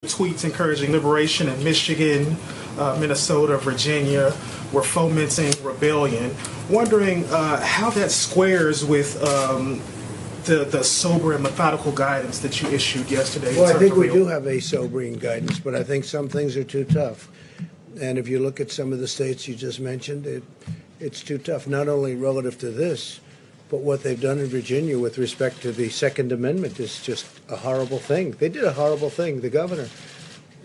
tweets encouraging liberation in Michigan, Minnesota, Virginia were fomenting rebellion. Wondering how that squares with the sober and methodical guidance that you issued yesterday. Well, I think we do have a sobering guidance, but I think some things are too tough. And if you look at some of the states you just mentioned, it's too tough, not only relative to this, but what they've done in Virginia with respect to the Second Amendment is just a horrible thing. They did a horrible thing, the governor.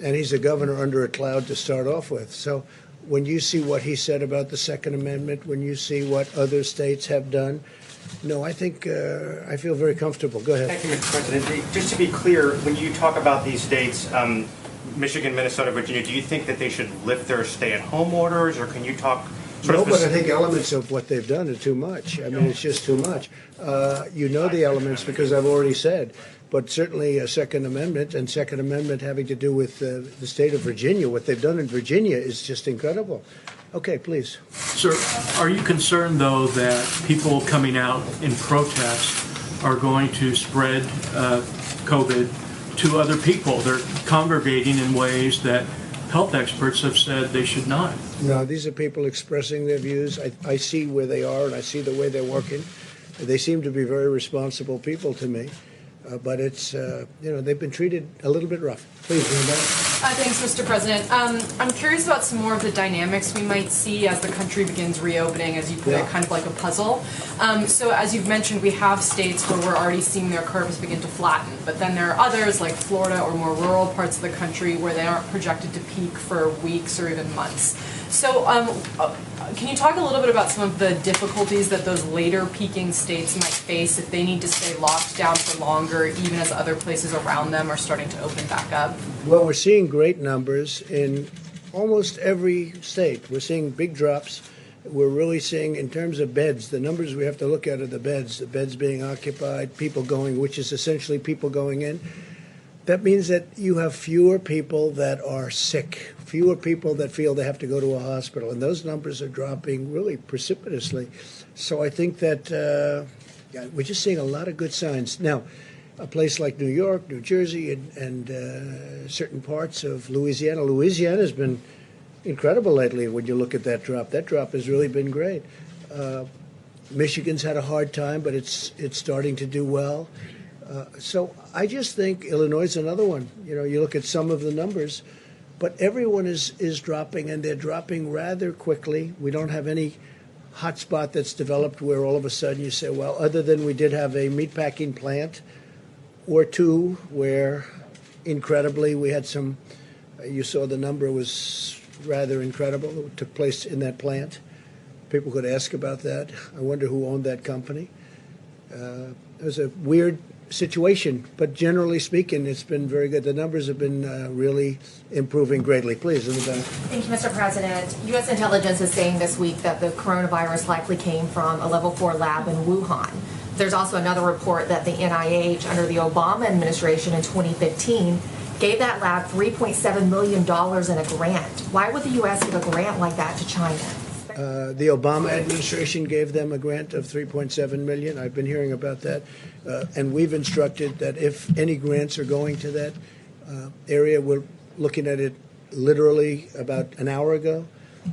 And he's a governor under a cloud to start off with. So when you see what he said about the Second Amendment, when you see what other states have done, no, I think I feel very comfortable. Go ahead. Thank you, Mr. President. Just to be clear, when you talk about these states, Michigan, Minnesota, Virginia, do you think that they should lift their stay-at-home orders, or can you talk? No, but I think elements of what they've done are too much. I mean, it's just too much. You know the elements because I've already said. But certainly a Second Amendment, and Second Amendment having to do with the state of Virginia, what they've done in Virginia is just incredible. Okay, please. Sir, are you concerned, though, that people coming out in protest are going to spread COVID to other people? They're congregating in ways that health experts have said they should not. No, these are people expressing their views. I see where they are, and I see the way they're working. They seem to be very responsible people to me. But it's, they've been treated a little bit rough. Please, Linda. Thanks, Mr. President. I'm curious about some more of the dynamics we might see as the country begins reopening, as you put it, kind of like a puzzle. So as you've mentioned, we have states where we're already seeing their curves begin to flatten. But then there are others, like Florida or more rural parts of the country, where they aren't projected to peak for weeks or even months. So can you talk a little bit about some of the difficulties that those later peaking states might face if they need to stay locked down for longer, even as other places around them are starting to open back up? Well, we're seeing great numbers in almost every state. We're seeing big drops. We're really seeing, in terms of beds, the numbers we have to look at are the beds being occupied, people going, which is essentially people going in. That means that you have fewer people that are sick, fewer people that feel they have to go to a hospital, and those numbers are dropping really precipitously. So I think that we're just seeing a lot of good signs. Now, a place like New York, New Jersey, and certain parts of Louisiana. Louisiana's been incredible lately when you look at that drop. That drop has really been great. Michigan's had a hard time, but it's starting to do well. So I just think Illinois is another one. You look at some of the numbers, but everyone is dropping, and they're dropping rather quickly. We don't have any hot spot that's developed where all of a sudden you say, well, other than we did have a meatpacking plant or two where, incredibly, we had some, you saw the number was rather incredible. It took place in that plant. People could ask about that. I wonder who owned that company. It was a weird situation, but generally speaking, it's been very good. The numbers have been really improving greatly. Please, in the back. Thank you, Mr. President. U.S. intelligence is saying this week that the coronavirus likely came from a level 4 lab in Wuhan. There's also another report that the NIH, under the Obama administration in 2015, gave that lab $3.7 million in a grant. Why would the U.S. give a grant like that to China? The Obama administration gave them a grant of $3.7 million. I've been hearing about that. And we've instructed that if any grants are going to that area, we're looking at it literally about an hour ago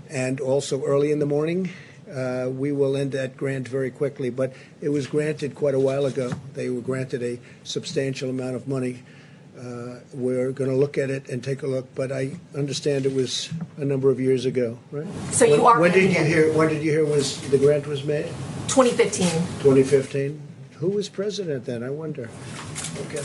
and also early in the morning. We will end that grant very quickly. But it was granted quite a while ago. They were granted a substantial amount of money. We're going to look at it and take a look, but I understand it was a number of years ago, right? So you are. When did you hear was the grant was made? 2015. 2015. Who was president then? I wonder. Okay.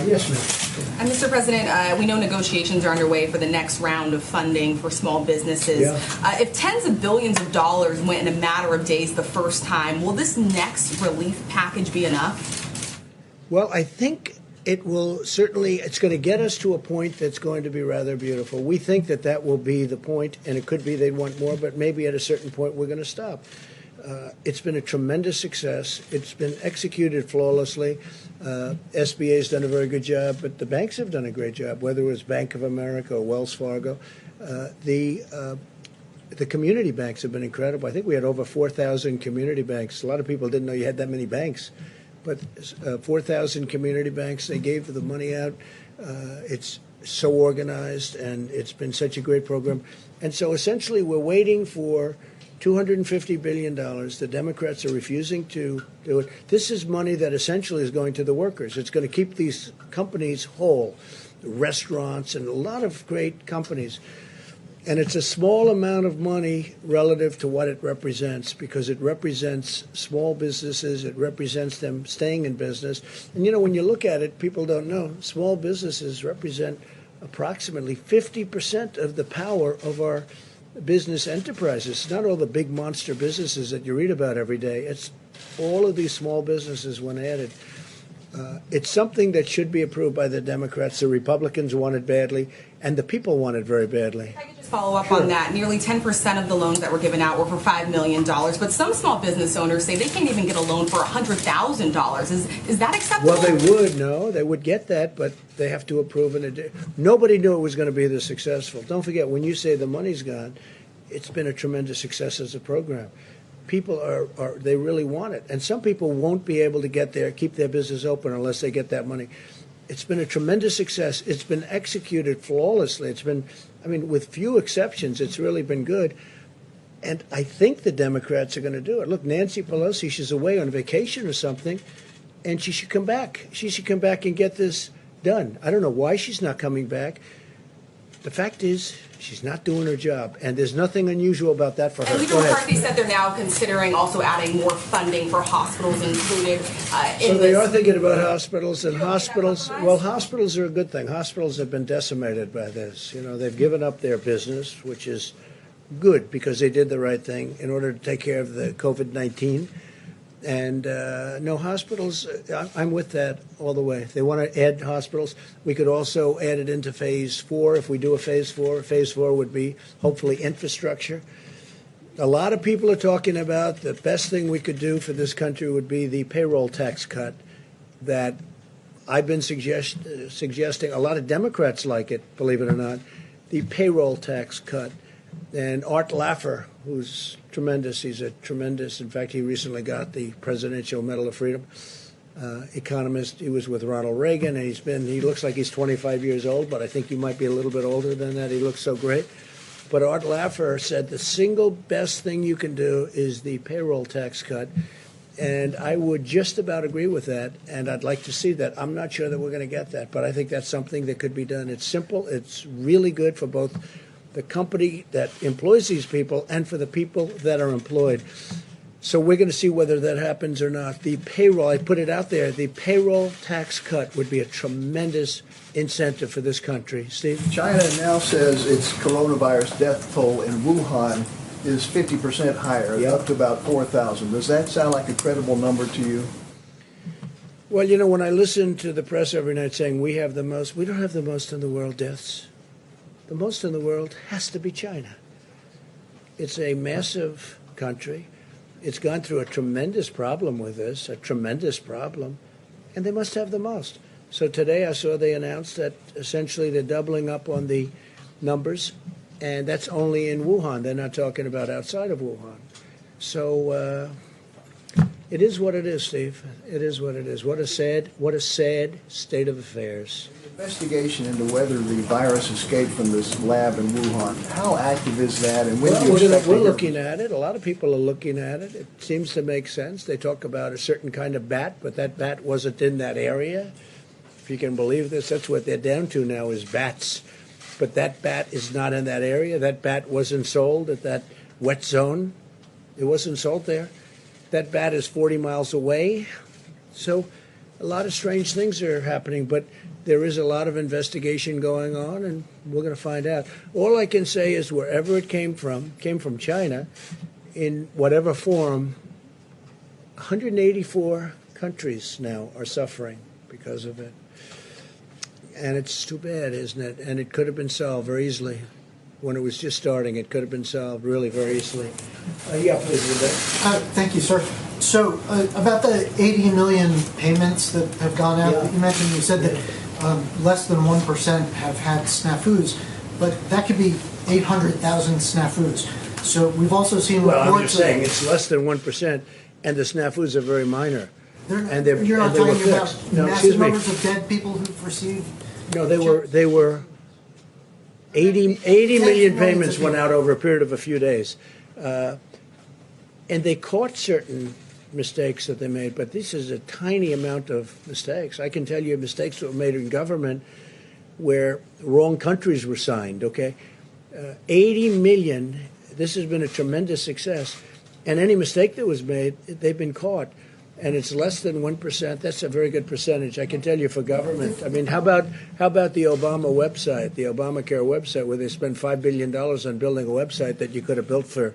Yes, ma'am. Mr. President, we know negotiations are underway for the next round of funding for small businesses. Yeah. If tens of billions of dollars went in a matter of days the first time, will this next relief package be enough? Well, I think it will certainly, it's going to get us to a point that's going to be rather beautiful. We think that will be the point, and it could be they want more, but maybe at a certain point we're going to stop. It's been a tremendous success. It's been executed flawlessly. SBA's done a very good job, but the banks have done a great job, whether it was Bank of America or Wells Fargo. The community banks have been incredible. I think we had over 4,000 community banks. A lot of people didn't know you had that many banks. But 4,000 community banks, they gave the money out. It's so organized, and it's been such a great program. And so essentially we're waiting for $250 billion. The Democrats are refusing to do it. This is money that essentially is going to the workers. It's going to keep these companies whole, restaurants and a lot of great companies. And it's a small amount of money relative to what it represents, because it represents small businesses. It represents them staying in business. And, when you look at it, people don't know, small businesses represent approximately 50% of the power of our business enterprises. It's not all the big monster businesses that you read about every day. It's all of these small businesses when added. It's something that should be approved by the Democrats. The Republicans want it badly, and the people want it very badly. If I could just follow up on that. Nearly 10% of the loans that were given out were for $5 million, but some small business owners say they can't even get a loan for $100,000. Is that acceptable? Well, they would get that, but they have to approve it. Nobody knew it was going to be this successful. Don't forget, when you say the money's gone, it's been a tremendous success as a program. People they really want it. And some people won't be able to keep their business open unless they get that money. It's been a tremendous success. It's been executed flawlessly. It's been, with few exceptions, it's really been good. And I think the Democrats are going to do it. Look, Nancy Pelosi, she's away on vacation or something, and she should come back. She should come back and get this done. I don't know why she's not coming back. The fact is, she's not doing her job, and there's nothing unusual about that for her. And Leader McCarthy said they're now considering also adding more funding for hospitals included So they are thinking about hospitals, and hospitals are a good thing. Hospitals have been decimated by this. They've given up their business, which is good because they did the right thing in order to take care of the COVID-19. And no, hospitals, I'm with that all the way. If they want to add hospitals, we could also add it into phase 4. If we do a phase 4, phase 4 would be hopefully infrastructure. A lot of people are talking about the best thing we could do for this country would be the payroll tax cut that I've been suggesting. A lot of Democrats like it, believe it or not, the payroll tax cut. And Art Laffer, who's tremendous, in fact, he recently got the Presidential Medal of Freedom, economist. He was with Ronald Reagan, and he looks like he's 25 years old, but I think he might be a little bit older than that. He looks so great. But Art Laffer said the single best thing you can do is the payroll tax cut. And I would just about agree with that, and I'd like to see that. I'm not sure that we're going to get that, but I think that's something that could be done. It's simple. It's really good for both the company that employs these people and for the people that are employed. So we're going to see whether that happens or not. The payroll, I put it out there, the payroll tax cut would be a tremendous incentive for this country. Steve? China now says its coronavirus death toll in Wuhan is 50% higher, up to about 4,000. Does that sound like a credible number to you? Well, when I listen to the press every night saying we have the most, we don't have the most in the world deaths. The most in the world has to be China. It's a massive country. It's gone through a tremendous problem with this, a tremendous problem, and they must have the most. So today I saw they announced that essentially they're doubling up on the numbers, and that's only in Wuhan. They're not talking about outside of Wuhan. So it is what it is, Steve. It is what it is. What a sad state of affairs. Investigation into whether the virus escaped from this lab in Wuhan. How active is that, and when do you expect we're looking at it. A lot of people are looking at it. It seems to make sense. They talk about a certain kind of bat, but that bat wasn't in that area. If you can believe this, that's what they're down to now is bats. But that bat is not in that area. That bat wasn't sold at that wet zone. It wasn't sold there. That bat is 40 miles away. So a lot of strange things are happening, but there is a lot of investigation going on, and we're going to find out. All I can say is wherever it came from China, in whatever form, 184 countries now are suffering because of it. And it's too bad, isn't it? And it could have been solved very easily. When it was just starting, it could have been solved really very easily. Yeah, please, Vivek. Thank you, sir. So about the 80 million payments that have gone out, you said that less than 1% have had snafus, but that could be 800,000 snafus. So we've also seen reports. Well, I'm just saying it's less than 1%, and the snafus are very minor. You're not talking about massive numbers of dead people who've received No, they were 80 million payments went out over a period of a few days. And they caught certain mistakes that they made, but this is a tiny amount of mistakes. I can tell you mistakes that were made in government where wrong countries were signed, okay? 80 million, this has been a tremendous success. And any mistake that was made, they've been caught. And it's less than 1%. That's a very good percentage. I can tell you for government. I mean, how about the Obama website, the Obamacare website, where they spent $5 billion on building a website that you could have built for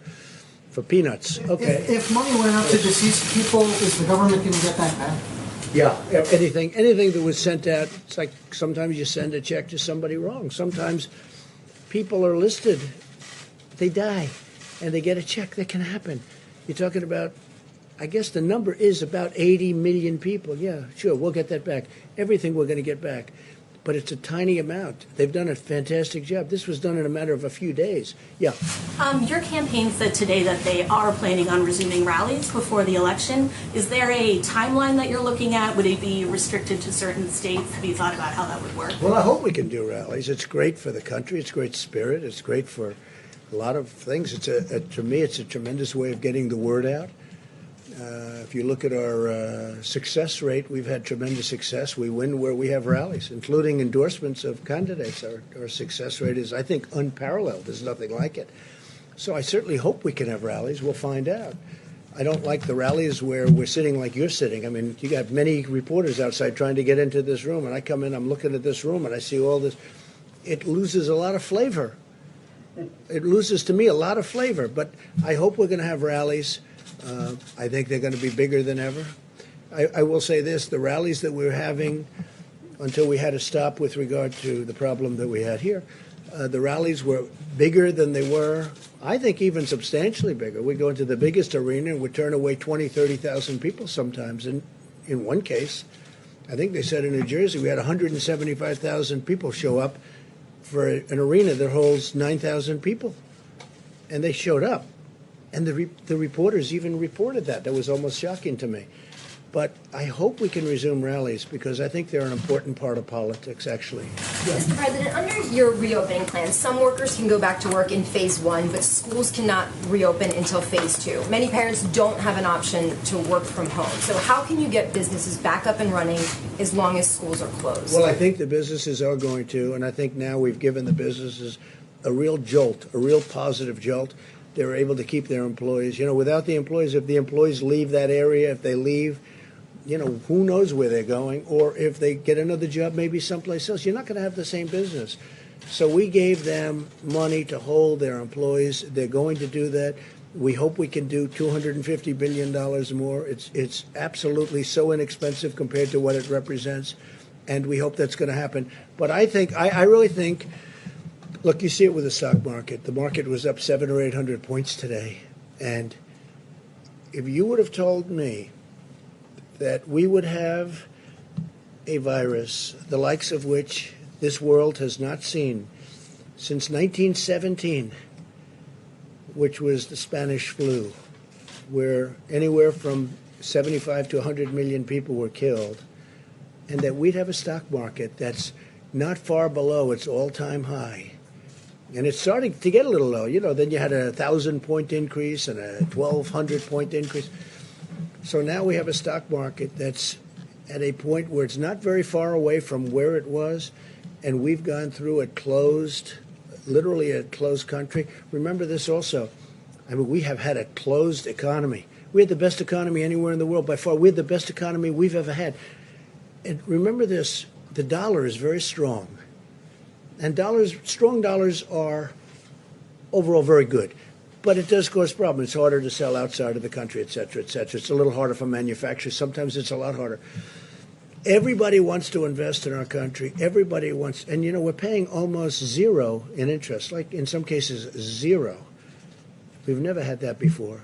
peanuts? Okay. If money went out to deceased people, is the government going to get that back? Yeah, anything that was sent out. It's like sometimes you send a check to somebody wrong. Sometimes people are listed, they die, and they get a check. That can happen. You're talking about, I guess the number is about 80 million people. Yeah, sure, we'll get that back. Everything we're going to get back. But it's a tiny amount. They've done a fantastic job. This was done in a matter of a few days. Yeah. Your campaign said today that they are planning on resuming rallies before the election. Is there a timeline that you're looking at? Would it be restricted to certain states? Have you thought about how that would work? Well, I hope we can do rallies. It's great for the country. It's great spirit. It's great for a lot of things. To me, it's a tremendous way of getting the word out. If you look at our success rate, we've had tremendous success. We win where we have rallies, including endorsements of candidates. Our success rate is, I think, unparalleled. There's nothing like it. So I certainly hope we can have rallies. We'll find out. I don't like the rallies where we're sitting like you're sitting. I mean, you got many reporters outside trying to get into this room, and I come in, I'm looking at this room, and I see all this. It loses a lot of flavor. It loses, to me, a lot of flavor. But I hope we're going to have rallies. I think they're going to be bigger than ever. I will say this, the rallies that we're having until we had to stop with regard to the problem that we had here, the rallies were bigger than they were, I think even substantially bigger. We go into the biggest arena and we turn away 20, 30,000 people sometimes. And in one case, I think they said in New Jersey, we had 175,000 people show up for an arena that holds 9,000 people. And they showed up. And the reporters even reported that. That was almost shocking to me. But I hope we can resume rallies because I think they're an important part of politics, actually. Mr. President, under your reopening plan, some workers can go back to work in phase 1, but schools cannot reopen until phase 2. Many parents don't have an option to work from home. So how can you get businesses back up and running as long as schools are closed? Well, I think the businesses are going to, and I think now we've given the businesses a real jolt, a real positive jolt. They're able to keep their employees. You know, without the employees, if the employees leave that area, if they leave, you know, who knows where they're going, or if they get another job maybe someplace else, you're not going to have the same business. So we gave them money to hold their employees. They're going to do that. We hope we can do $250 billion more. It's absolutely so inexpensive compared to what it represents, and we hope that's going to happen. But I think, I really think, look, you see it with the stock market. The market was up 700 or 800 points today. And if you would have told me that we would have a virus, the likes of which this world has not seen since 1917, which was the Spanish flu, where anywhere from 75 to 100 million people were killed, and that we'd have a stock market that's not far below its all-time high. And it's starting to get a little low. You know, then you had a 1,000-point increase and a 1,200-point increase. So now we have a stock market that's at a point where it's not very far away from where it was, and we've gone through a closed, literally a closed country. Remember this also. I mean, we have had a closed economy. We had the best economy anywhere in the world by far. We had the best economy we've ever had. And remember this, the dollar is very strong. And strong dollars are overall very good. But it does cause problems. It's harder to sell outside of the country, et cetera, et cetera. It's a little harder for manufacturers. Sometimes it's a lot harder. Everybody wants to invest in our country. Everybody wants, and you know, we're paying almost zero in interest, like in some cases zero. We've never had that before.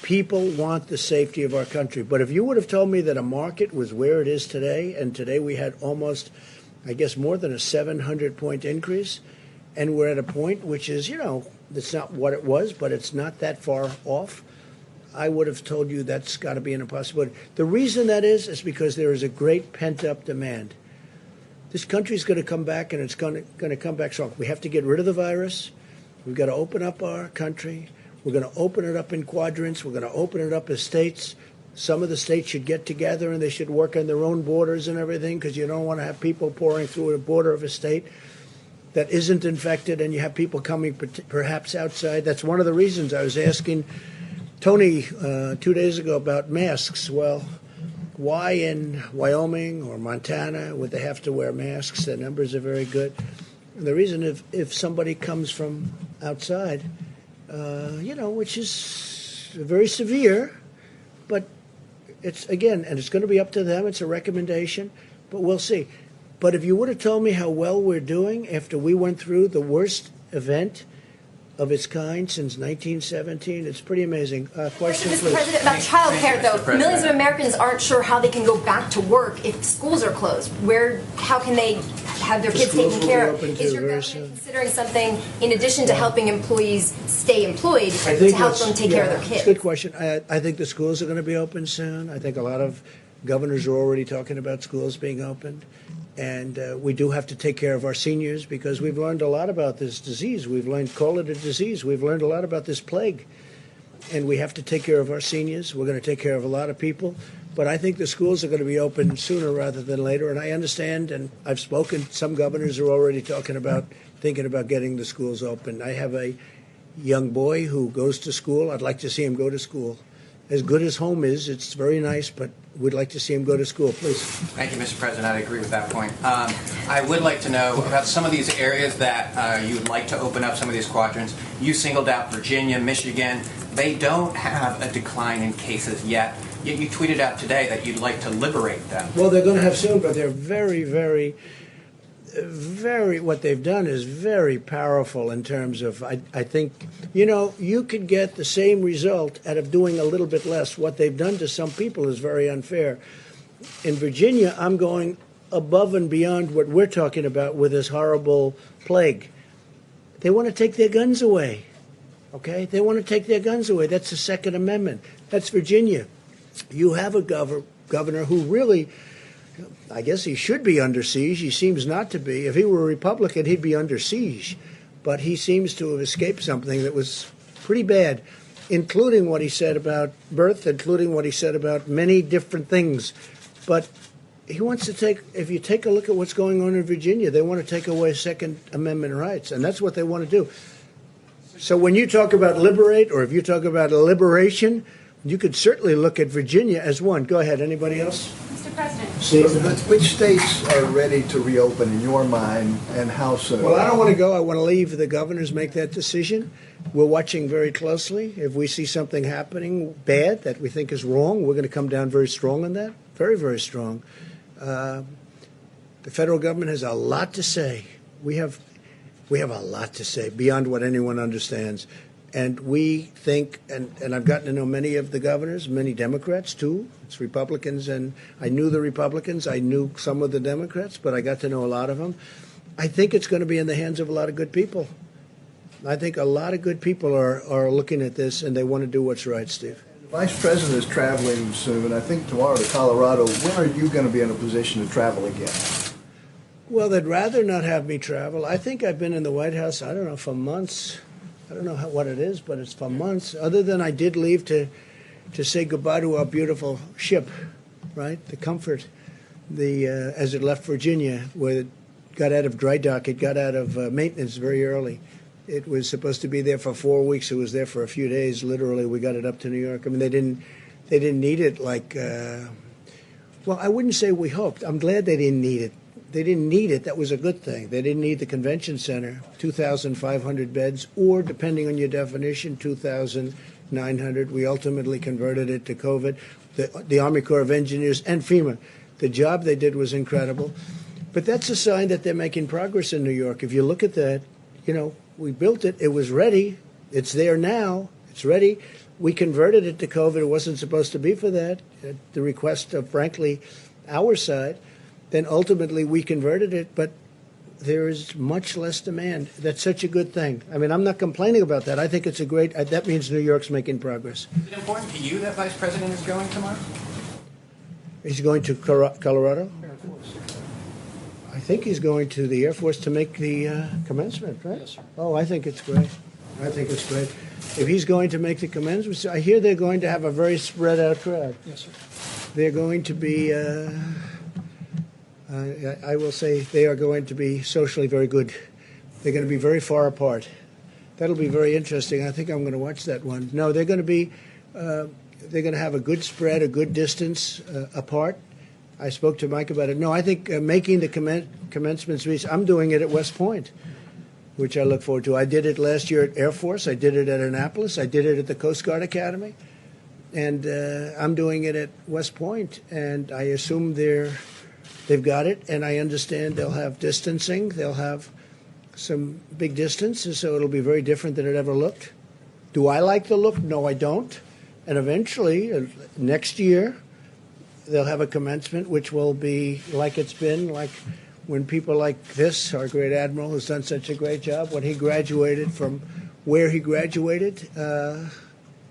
People want the safety of our country. But if you would have told me that a market was where it is today, and today we had almost, I guess, more than a 700-point increase, and we're at a point which is, you know, it's not what it was, but it's not that far off, I would have told you that's got to be an impossibility. The reason that is because there is a great pent-up demand. this country's going to come back, and it's going to come back strong. We have to get rid of the virus. We've got to open up our country. We're going to open it up in quadrants. We're going to open it up as states. Some of the states should get together and they should work on their own borders and everything, because you don't want to have people pouring through a border of a state that isn't infected, and you have people coming perhaps outside. That's one of the reasons I was asking Tony 2 days ago about masks. Well, why in Wyoming or Montana would they have to wear masks? The numbers are very good. And the reason, if somebody comes from outside, which is very severe, but it's, again, and it's going to be up to them. It's a recommendation, but we'll see. But if you would have told me how well we're doing after we went through the worst event of its kind since 1917, it's pretty amazing. Question, Mr. please. President, about child care, though, millions of Americans aren't sure how they can go back to work if schools are closed. How can they have their kids taken care of? Is your government considering something in addition to helping employees stay employed to help them take care of their kids? It's a good question. I think the schools are going to be open soon. I think a lot of governors are already talking about schools being opened. And we do have to take care of our seniors, because we've learned a lot about this disease. We've learned, call it a disease. We've learned a lot about this plague. And we have to take care of our seniors. We're going to take care of a lot of people. But I think the schools are going to be open sooner rather than later. And I understand, and I've spoken, some governors are already thinking about getting the schools open. I have a young boy who goes to school. I'd like to see him go to school. As good as home is, it's very nice, but we'd like to see him go to school. Please. Thank you, Mr. President. I agree with that point. I would like to know about some of these areas that you would like to open up, some of these quadrants. You singled out Virginia, Michigan. They don't have a decline in cases yet. Yet you tweeted out today that you'd like to liberate them. Well, they're going to have soon, but they're very, what they've done is very powerful in terms of, I think, you could get the same result out of doing a little bit less. What they've done to some people is very unfair. In Virginia, I'm going above and beyond what we're talking about with this horrible plague. They want to take their guns away, okay? They want to take their guns away. That's the Second Amendment. That's Virginia. You have a governor who really, I guess he should be under siege. He seems not to be. If he were a Republican, he'd be under siege. But he seems to have escaped something that was pretty bad, including what he said about birth, including what he said about many different things. But he wants to if you take a look at what's going on in Virginia, they want to take away Second Amendment rights, and that's what they want to do. So when you talk about liberate, or if you talk about a liberation, you could certainly look at Virginia as one. Go ahead. Anybody else? Mr. President. Which states are ready to reopen in your mind, and how soon? Well, I don't want to go. I want to leave the governors make that decision. We're watching very closely. If we see something happening bad that we think is wrong, we're going to come down very strong on that. Very, very strong. The federal government has a lot to say. We have a lot to say beyond what anyone understands. And we think, and I've gotten to know many of the governors, many Democrats too. It's Republicans, and I knew the Republicans. I knew some of the Democrats, but I got to know a lot of them. I think it's going to be in the hands of a lot of good people. I think a lot of good people are looking at this, and they want to do what's right, Steve. The Vice President is traveling soon, I think tomorrow, to Colorado. When are you going to be in a position to travel again? Well, they'd rather not have me travel. I think I've been in the White House, I don't know, for months. I don't know what it is, but it's for months. Other than I did leave to say goodbye to our beautiful ship, right? The Comfort, as it left Virginia, where it got out of dry dock. It got out of maintenance very early. It was supposed to be there for 4 weeks. It was there for a few days. Literally, we got it up to New York. I mean, they didn't need it like. Well, I wouldn't say we hoped. I'm glad they didn't need it. They didn't need it. That was a good thing. They didn't need the convention center, 2,500 beds, or depending on your definition, 2,900. We ultimately converted it to COVID. The Army Corps of Engineers and FEMA, the job they did was incredible. But that's a sign that they're making progress in New York. If you look at that, we built it. It was ready. It's there now. It's ready. We converted it to COVID. It wasn't supposed to be for that, at the request of, frankly, our side. Then ultimately we converted it, but there is much less demand. That's such a good thing. I mean, I'm not complaining about that. I think it's a great, that means New York's making progress. Is it important to you that Vice President is going tomorrow? He's going to Colorado? I think he's going to the Air Force to make the commencement, right? Yes, sir. Oh, I think it's great. I think it's great. If he's going to make the commencement, I hear they're going to have a very spread out crowd. Yes, sir. They're going to be, I will say, they are going to be socially very good. They're going to be very far apart. That'll be very interesting. I think I'm going to watch that one. No, they're going to be, they're going to have a good spread, a good distance apart. I spoke to Mike about it. No, I think making the commencement speech, I'm doing it at West Point, which I look forward to. I did it last year at Air Force. I did it at Annapolis. I did it at the Coast Guard Academy. And I'm doing it at West Point. And I assume they've got it. And I understand they'll have distancing. They'll have some big distances, so it'll be very different than it ever looked. Do I like the look? No, I don't. And eventually, next year, they'll have a commencement which will be like it's been, like when people like this, our great admiral who's done such a great job, when he graduated from where he graduated,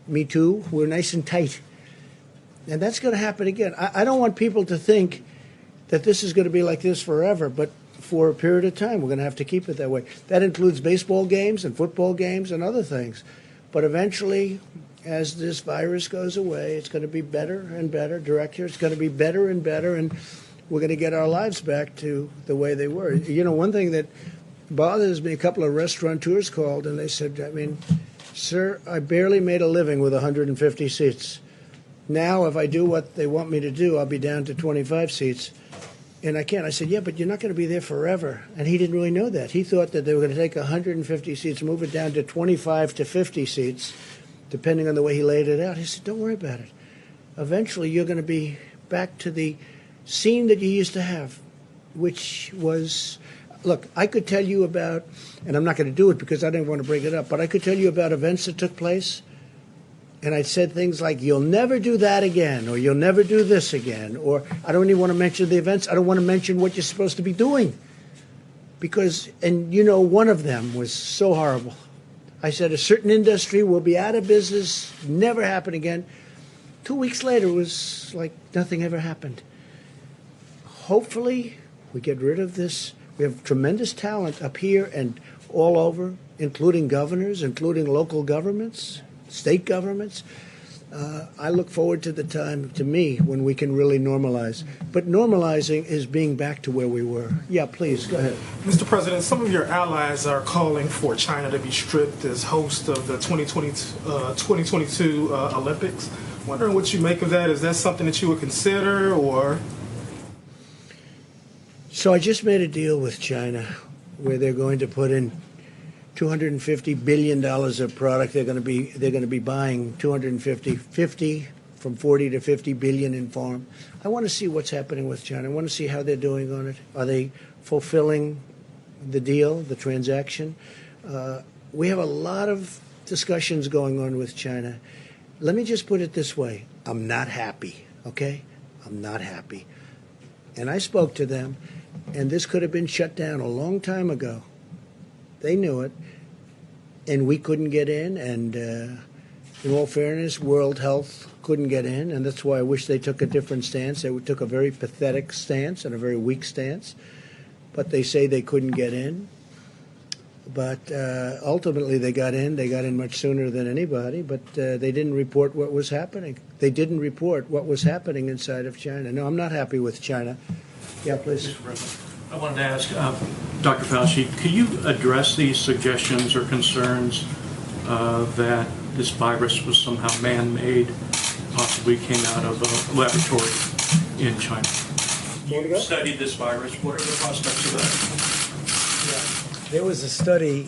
me too, we're nice and tight. And that's going to happen again. I don't want people to think that this is going to be like this forever, but for a period of time, we're going to have to keep it that way. That includes baseball games and football games and other things. But eventually, as this virus goes away, it's going to be better and better. Director, it's going to be better and better, and we're going to get our lives back to the way they were. You know, one thing that bothers me, a couple of restaurateurs called, and they said, I mean, sir, I barely made a living with 150 seats. Now, if I do what they want me to do, I'll be down to 25 seats. And I can't. I said, yeah, but you're not going to be there forever. And he didn't really know that. He thought that they were going to take 150 seats, move it down to 25 to 50 seats, depending on the way he laid it out. He said, don't worry about it. Eventually, you're going to be back to the scene that you used to have, which was, look, I could tell you about, and I'm not going to do it because I didn't want to bring it up, but I could tell you about events that took place. And I said things like, you'll never do that again, or you'll never do this again, or I don't even want to mention the events. I don't want to mention what you're supposed to be doing. Because, and you know, one of them was so horrible. I said a certain industry will be out of business, never happen again. 2 weeks later, it was like nothing ever happened. Hopefully, we get rid of this. We have tremendous talent up here and all over, including governors, including local governments, state governments. I look forward to the time, to me, when we can really normalize. But normalizing is being back to where we were. Yeah, please, go ahead. Mr. President, some of your allies are calling for China to be stripped as host of the 2022 Olympics. Wondering what you make of that. Is that something that you would consider, or? So I just made a deal with China where they're going to put in $250 billion of product. They're going to be buying 50 from 40 to 50 billion in farm. I want to see what's happening with China. I want to see how they're doing on it. Are they fulfilling the deal, the transaction? We have a lot of discussions going on with China. Let me just put it this way. I'm not happy, okay? I'm not happy. And I spoke to them, and this could have been shut down a long time ago. They knew it, and we couldn't get in, and in all fairness, World Health couldn't get in, and that's why I wish they took a different stance. They took a very pathetic stance and a very weak stance, but they say they couldn't get in. But ultimately they got in much sooner than anybody, but they didn't report what was happening. They didn't report what was happening inside of China. No, I'm not happy with China. Yeah, please. Mr. President, I wanted to ask Dr. Fauci, could you address these suggestions or concerns that this virus was somehow man-made, possibly came out of a laboratory in China? You studied this virus. What are the prospects of that? There was a study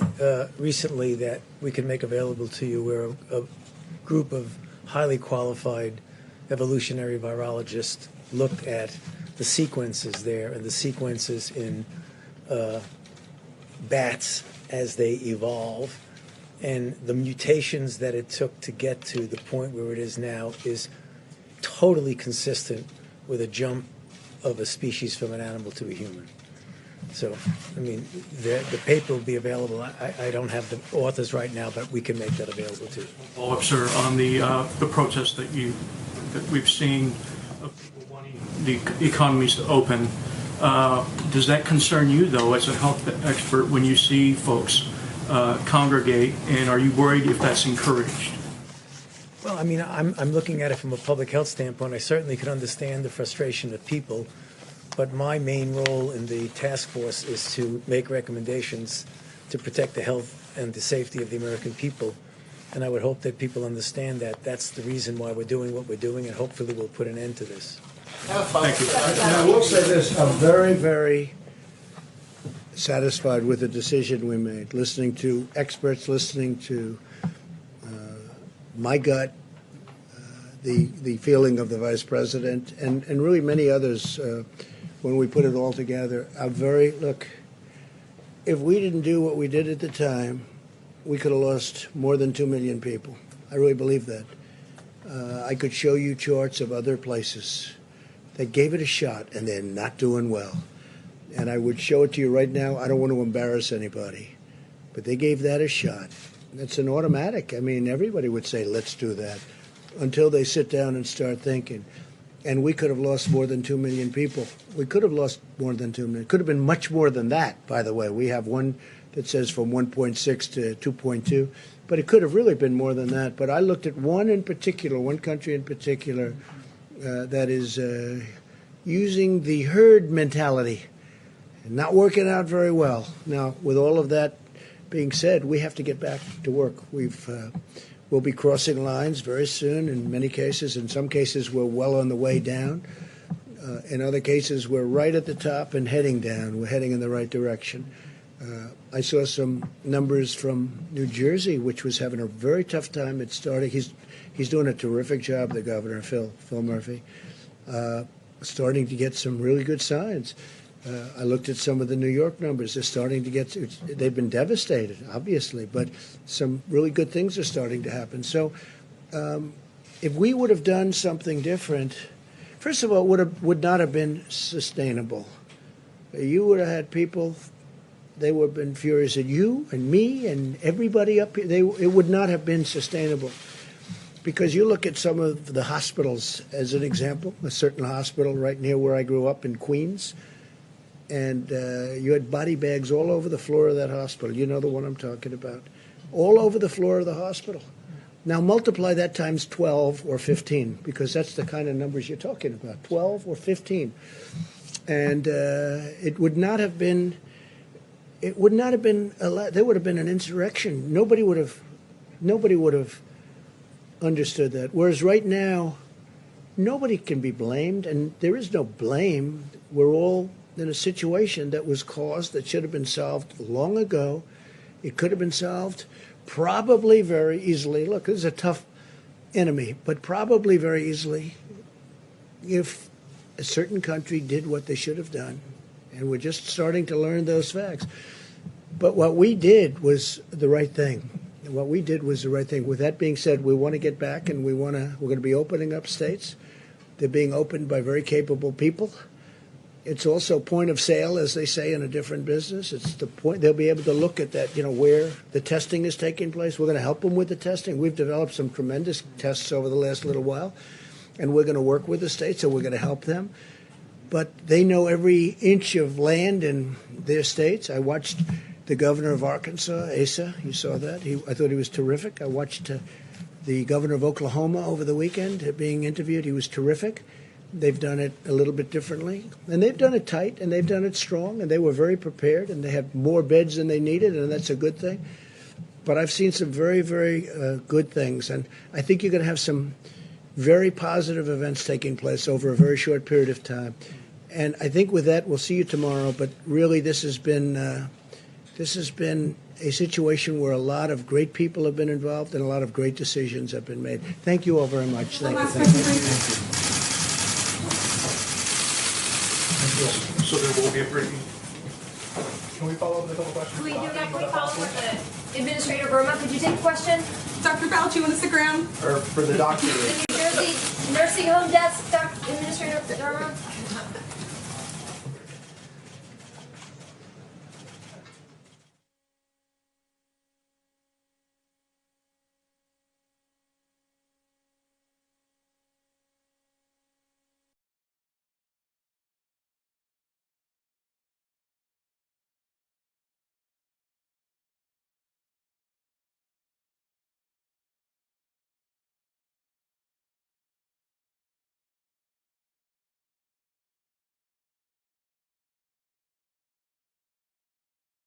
recently that we can make available to you where a group of highly qualified evolutionary virologists looked at the sequences there and the sequences in bats as they evolve, and the mutations that it took to get to the point where it is now is totally consistent with a jump of a species from an animal to a human. So, I mean, the paper will be available. I don't have the authors right now, but we can make that available to you. Follow up, sir, on the protests that we've seen of people wanting the economies to open. Does that concern you, though, as a health expert, when you see folks congregate, and are you worried if that's encouraged? Well, I mean, I'm looking at it from a public health standpoint. I certainly could understand the frustration of people, but my main role in the task force is to make recommendations to protect the health and the safety of the American people. And I would hope that people understand that that's the reason why we're doing what we're doing, and hopefully we'll put an end to this. Thank you. And I will say this, I'm very, very satisfied with the decision we made, listening to experts, listening to my gut, the feeling of the Vice President, and really many others when we put it all together. Look, if we didn't do what we did at the time, we could have lost more than 2 million people. I really believe that. I could show you charts of other places that gave it a shot and they're not doing well. And I would show it to you right now. I don't want to embarrass anybody, but they gave that a shot. It's an automatic. I mean, everybody would say, let's do that, until they sit down and start thinking. And we could have lost more than 2 million people. We could have lost more than 2 million. It could have been much more than that, by the way. We have one that says from 1.6 to 2.2, but it could have really been more than that. But I looked at one country in particular, that is using the herd mentality and not working out very well. Now, with all of that being said, we have to get back to work. We'll be crossing lines very soon in many cases. In some cases, we're well on the way down. In other cases, we're right at the top and heading down. We're heading in the right direction. I saw some numbers from New Jersey, which was having a very tough time at starting. He's doing a terrific job, the governor, Phil Murphy, starting to get some really good signs. I looked at some of the New York numbers. They're starting to they've been devastated, obviously, but some really good things are starting to happen. So if we would have done something different, first of all, it would not have been sustainable. You would have had people, they would have been furious at you and me and everybody up here. It would not have been sustainable. Because you look at some of the hospitals, as an example, a certain hospital right near where I grew up in Queens, and you had body bags all over the floor of that hospital. You know the one I'm talking about. All over the floor of the hospital. Now multiply that times 12 or 15, because that's the kind of numbers you're talking about, 12 or 15. And it would not have been there would have been an insurrection. Nobody would have understood that. Whereas right now, nobody can be blamed, and there is no blame. We're all in a situation that was caused, that should have been solved long ago. It could have been solved probably very easily. Look, this is a tough enemy, but probably very easily if a certain country did what they should have done. And we're just starting to learn those facts. But what we did was the right thing. What we did was the right thing. With that being said, we want to get back, and we're going to be opening up states. They're being opened by very capable people. It's also point of sale, as they say in a different business. It's the point they'll be able to look at that, where the testing is taking place. We're going to help them with the testing. We've developed some tremendous tests over the last little while, and we're going to work with the states, so we're going to help them. But they know every inch of land in their states. I watched the governor of Arkansas, Asa. You saw that. I thought he was terrific. I watched the governor of Oklahoma over the weekend being interviewed. He was terrific. They've done it a little bit differently, and they've done it tight, and they've done it strong, and they were very prepared, and they had more beds than they needed, and that's a good thing. But I've seen some very, very good things, and I think you're going to have some very positive events taking place over a very short period of time. And I think with that, we'll see you tomorrow. But really, this has been a situation where a lot of great people have been involved and a lot of great decisions have been made. Thank you all very much. Thank you. So there will be a briefing. Can we follow up with a couple questions? Can we do that? Can we follow up with the Administrator Burma? Could you take a question? Dr. Bacchi, you want to stick around? Or for the doctor? The New Jersey Nursing Home Desk, Administrator Burma?